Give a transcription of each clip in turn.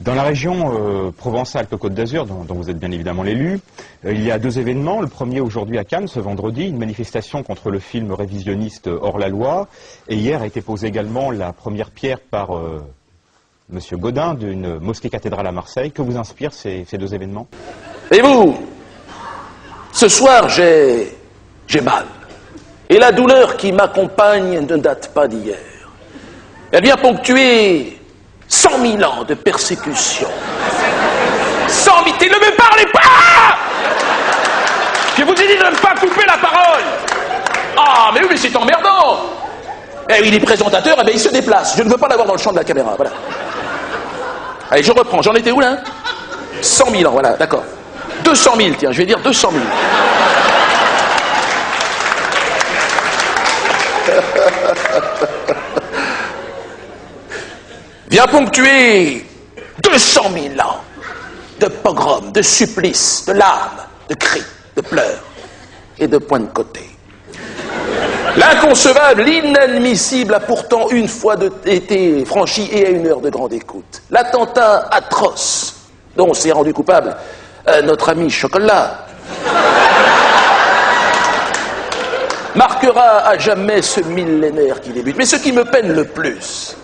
Dans la région Provence-Alpes-Côte d'Azur, dont vous êtes bien évidemment l'élu, il y a deux événements. Le premier aujourd'hui à Cannes, ce vendredi, une manifestation contre le film révisionniste Hors la loi. Et hier a été posée également la première pierre par Monsieur Gaudin d'une mosquée cathédrale à Marseille. Que vous inspirent ces deux événements? Et vous, ce soir j'ai mal. Et la douleur qui m'accompagne ne date pas d'hier. Elle vient ponctuer 100 000 ans de persécution. 100 000... Ne me parlez pas! Je vous ai dit de ne pas couper la parole. Ah, mais oui, mais c'est emmerdant. Eh oui, les présentateurs, eh bien, ils se déplacent. Je ne veux pas l'avoir dans le champ de la caméra, voilà. Allez, je reprends. J'en étais où, là? 100 000 ans, voilà, d'accord. 200 000, tiens, je vais dire 200 000. Vient ponctuer 200 000 ans de pogroms, de supplices, de larmes, de cris, de pleurs et de points de côté. L'inconcevable, l'inadmissible a pourtant une fois été franchi et à une heure de grande écoute. L'attentat atroce dont s'est rendu coupable notre ami Chocolat marquera à jamais ce millénaire qui débute. Mais ce qui me peine le plus,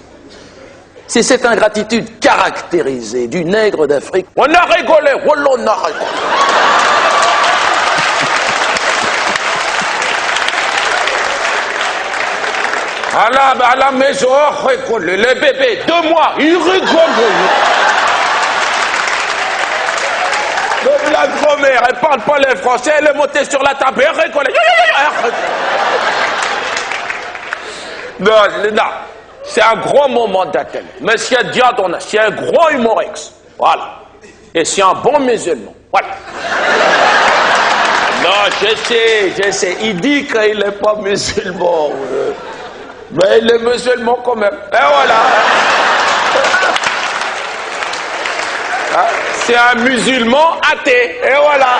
c'est cette ingratitude caractérisée du nègre d'Afrique. On a rigolé, on a rigolé. À la maison, on rigolé. Les bébés, 2 mois, ils rigolent. Donc la grand-mère, elle parle pas les français, elle est montée sur la table, elle rigolait. Non. C'est un grand moment d'Athènes. Monsieur Diadona, c'est un grand humoriste. Voilà. Et c'est un bon musulman. Voilà. Non, je sais. Il dit qu'il n'est pas musulman. Mais il est musulman quand même. Et voilà. C'est un musulman athée. Et voilà.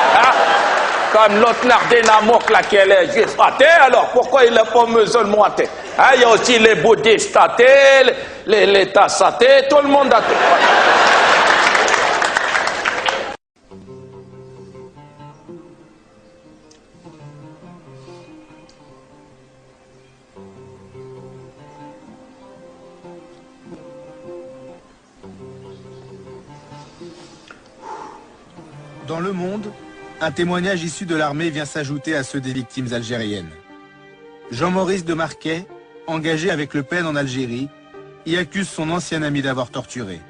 Comme l'autre Nardena Mok là, qui est juif athée, alors pourquoi il n'est pas musulman athée? Il y a aussi les bouddhistes athées, les tasses athées, tout le monde athée. Dans le monde, un témoignage issu de l'armée vient s'ajouter à ceux des victimes algériennes. Jean-Maurice de Marquet, engagé avec Le Pen en Algérie, y accuse son ancien ami d'avoir torturé.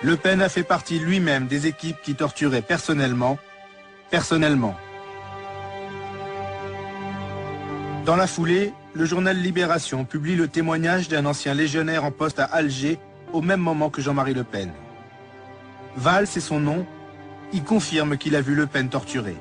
Le Pen a fait partie lui-même des équipes qui torturaient personnellement. Dans la foulée, le journal Libération publie le témoignage d'un ancien légionnaire en poste à Alger au même moment que Jean-Marie Le Pen. Valls, c'est son nom, il confirme qu'il a vu Le Pen torturer.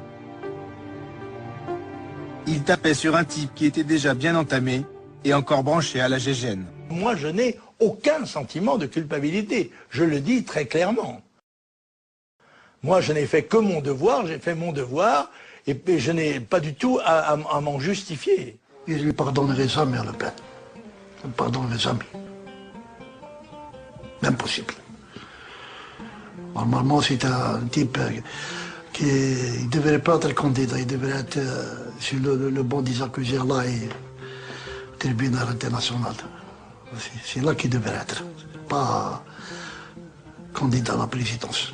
Il tapait sur un type qui était déjà bien entamé et encore branché à la gégène. Moi, je n'ai aucun sentiment de culpabilité. Je le dis très clairement. Moi, je n'ai fait que mon devoir, j'ai fait mon devoir, et je n'ai pas du tout à m'en justifier. Et je lui pardonnerai jamais à Le Pen. Je ne pardonnerai jamais. Impossible. Normalement, c'est un type qui ne devrait pas être candidat, il devrait être sur le banc des accusés là et tribunal international. C'est là qu'il devrait être, pas candidat à la présidence.